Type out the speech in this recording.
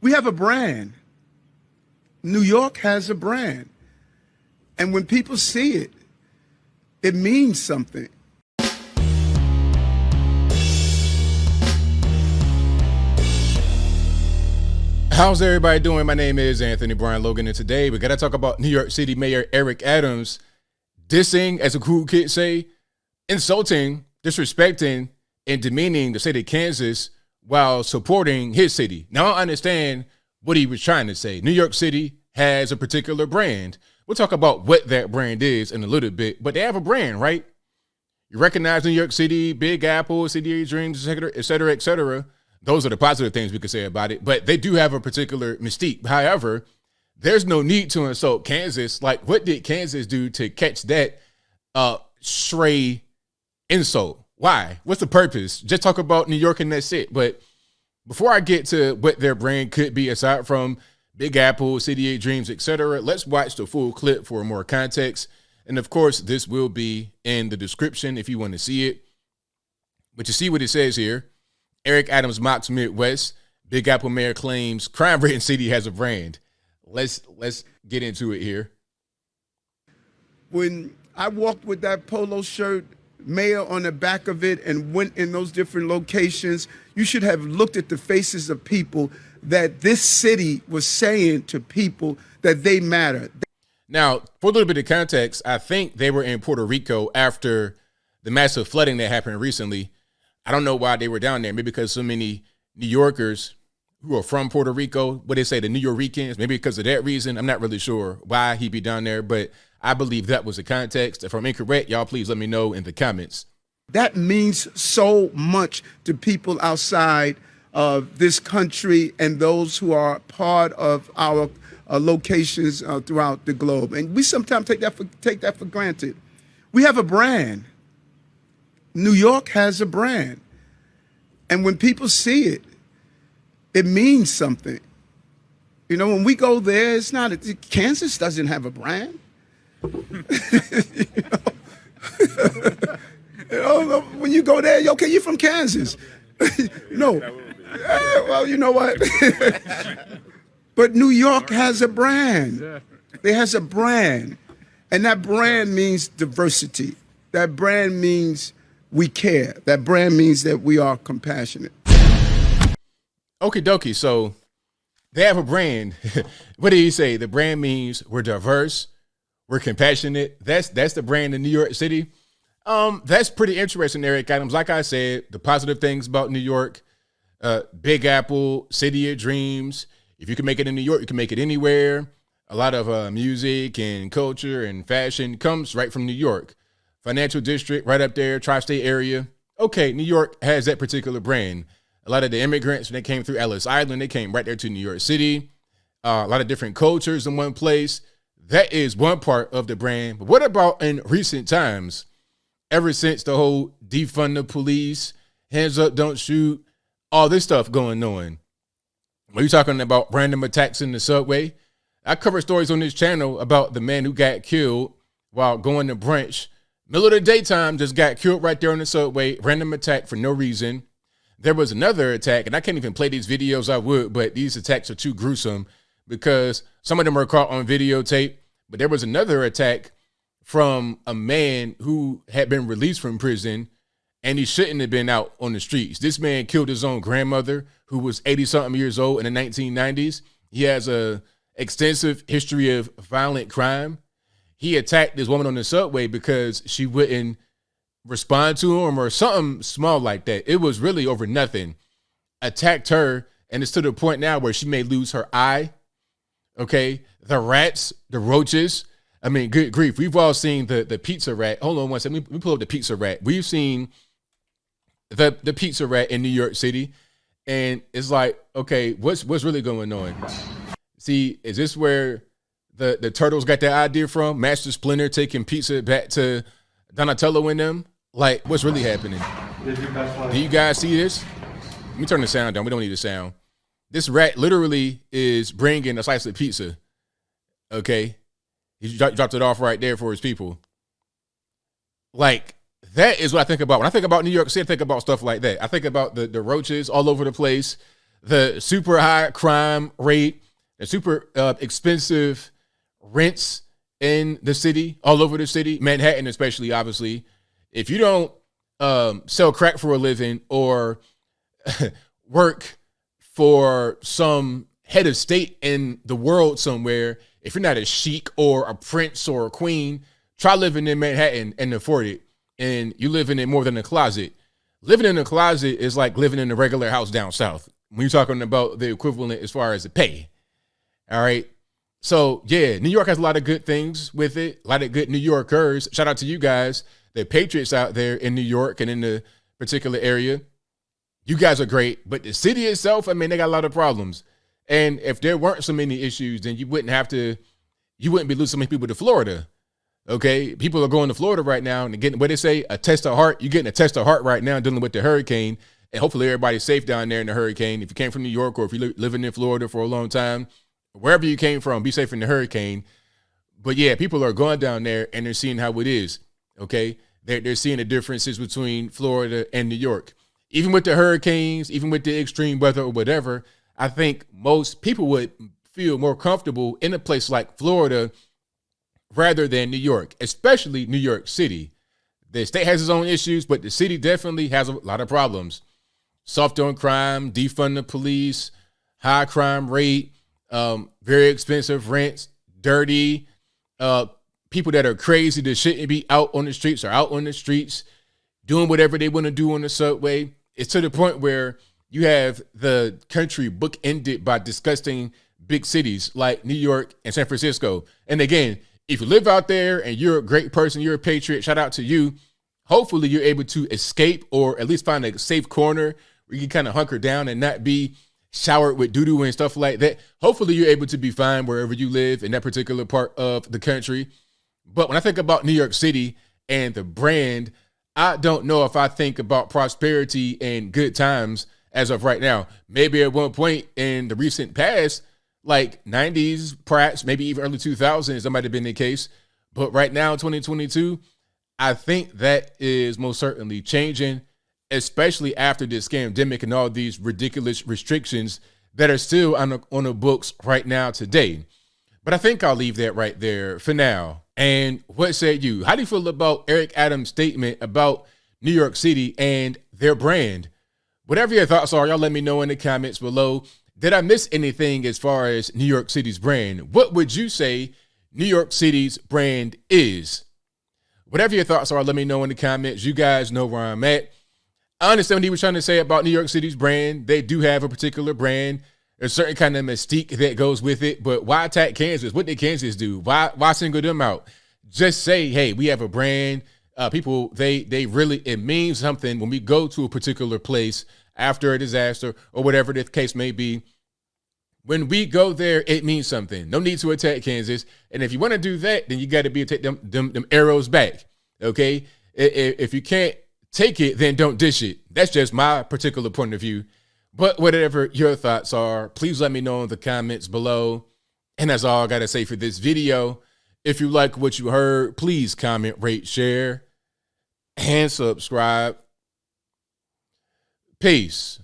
We have a brand. New York has a brand. And when people see it, it means something. How's everybody doing? My name is Anthony Brian Logan, and today we got to talk about New York City Mayor Eric Adams dissing, as the cool kids say, insulting, disrespecting, and demeaning the state of Kansas while supporting his city. Now, I understand what he was trying to say. New York City has a particular brand. We'll talk about what that brand is in a little bit, but they have a brand, right? You recognize New York City, Big Apple, City of Dreams, et cetera, et cetera. Those are the positive things we could say about it, but they do have a particular mystique. However, there's no need to insult Kansas. Like, what did Kansas do to catch that stray insult? Why? What's the purpose? Just talk about New York and that's it. But before I get to what their brand could be, aside from Big Apple, City of Dreams, et cetera, let's watch the full clip for more context. And of course, this will be in the description if you want to see it. But you see what it says here. Eric Adams mocks Midwest. Big Apple mayor claims crime-ridden city has a brand. Let's get into it here. When I walked with that polo shirt, mayor on the back of it, and went in those different locations, you should have looked at the faces of people that this city was saying to people that they matter. Now, for a little bit of context, I think they were in Puerto Rico after the massive flooding that happened recently. I don't know why they were down there. Maybe because so many New Yorkers who are from Puerto Rico, what they say, the New Yorkers, maybe because of that reason. I'm not really sure why he'd be down there, but I believe that was the context. If I'm incorrect, y'all please let me know in the comments. That means so much to people outside of this country and those who are part of our locations throughout the globe. And we sometimes take that for granted. We have a brand. New York has a brand. And when people see it, it means something. You know, when we go there, it's not, Kansas doesn't have a brand. When you go there, okay, you're from Kansas. No. Well, you know what? But New York has a brand. It has a brand. And that brand means diversity. That brand means we care. That brand means that we are compassionate. Okie dokie. So they have a brand. What did he say? The brand means we're diverse, we're compassionate. That's the brand in New York City. That's pretty interesting, Eric Adams. Like I said, the positive things about New York, Big Apple, City of Dreams. If you can make it in New York, you can make it anywhere. A lot of music and culture and fashion comes right from New York. Financial district right up there, tri-state area. Okay, New York has that particular brand. A lot of the immigrants, when they came through Ellis Island, they came right there to New York City. A lot of different cultures in one place. That is one part of the brand. But what about in recent times? Ever since the whole defund the police, hands up, don't shoot, all this stuff going on. Are you talking about random attacks in the subway? I cover stories on this channel about the man who got killed while going to brunch. Middle of the daytime, just got killed right there on the subway. Random attack for no reason. There was another attack, and I can't even play these videos. I would, but these attacks are too gruesome because some of them are caught on videotape. But there was another attack from a man who had been released from prison, and he shouldn't have been out on the streets. This man killed his own grandmother, who was 80-something years old in the 1990s. He has a extensive history of violent crime. He attacked this woman on the subway because she wouldn't respond to him or something small like that. It was really over nothing. Attacked her, and it's to the point now where she may lose her eye. Okay, the rats, the roaches. I mean, good grief. We've all seen the pizza rat. Hold on one second. Let me pull up the pizza rat. We've seen the pizza rat in New York City, and it's like, okay, what's really going on? See, is this where the Turtles got their idea from? Master Splinter taking pizza back to Donatello and them? Like, what's really happening? Do you guys see this? Let me turn the sound down. We don't need the sound. This rat literally is bringing a slice of pizza. Okay? He dropped it off right there for his people. Like, that is what I think about. When I think about New York City, I think about stuff like that. I think about the roaches all over the place, the super high crime rate, the super expensive rents in the city, all over the city, Manhattan especially, obviously. If you don't sell crack for a living or work for some head of state in the world somewhere, if you're not a sheik or a prince or a queen, try living in Manhattan and afford it. And you living in more than a closet. Living in a closet is like living in a regular house down south, when you're talking about the equivalent as far as the pay. All right. So, yeah, New York has a lot of good things with it, a lot of good New Yorkers. Shout out to you guys, the patriots out there in New York and in the particular area. You guys are great. But the city itself, I mean, they got a lot of problems. And if there weren't so many issues, then you wouldn't be losing so many people to Florida. Okay, people are going to Florida right now and getting, what they say, a test of heart. You're getting a test of heart right now dealing with the hurricane. And hopefully everybody's safe down there in the hurricane. If you came from New York or if you're living in Florida for a long time, wherever you came from, be safe in the hurricane. But yeah, people are going down there and they're seeing how it is. Okay, they're seeing the differences between Florida and New York. Even with the hurricanes, even with the extreme weather or whatever, I think most people would feel more comfortable in a place like Florida rather than New York, especially New York City. The state has its own issues, but the city definitely has a lot of problems. Soft on crime, defund the police, high crime rate, very expensive rents, dirty, people that are crazy that shouldn't be out on the streets are out on the streets, doing whatever they want to do on the subway. It's to the point where you have the country bookended by disgusting big cities like New York and San Francisco. And again, if you live out there and you're a great person, you're a patriot, shout out to you. Hopefully you're able to escape or at least find a safe corner where you can kind of hunker down and not be showered with doo-doo and stuff like that. Hopefully you're able to be fine wherever you live in that particular part of the country. But when I think about New York City and the brand, I don't know if I think about prosperity and good times as of right now. Maybe at one point in the recent past, like 90s, perhaps, maybe even early 2000s, that might have been the case. But right now, 2022, I think that is most certainly changing, especially after this scandemic and all these ridiculous restrictions that are still on the books right now today. But I think I'll leave that right there for now. And what say you? How do you feel about Eric Adams' statement about New York City and their brand? Whatever your thoughts are, y'all let me know in the comments below. Did I miss anything as far as New York City's brand? What would you say New York City's brand is? Whatever your thoughts are, let me know in the comments. You guys know where I'm at. I understand what he was trying to say about New York City's brand. They do have a particular brand, a certain kind of mystique that goes with it. But why attack Kansas? What did Kansas do? Why single them out? Just say, hey, we have a brand. People, it means something when we go to a particular place after a disaster or whatever the case may be. When we go there, it means something. No need to attack Kansas. And if you want to do that, then you got to take them arrows back. Okay. If you can't take it, then don't dish it. That's just my particular point of view. But whatever your thoughts are, please let me know in the comments below. And that's all I got to say for this video. If you like what you heard, please comment, rate, share, and subscribe. Peace.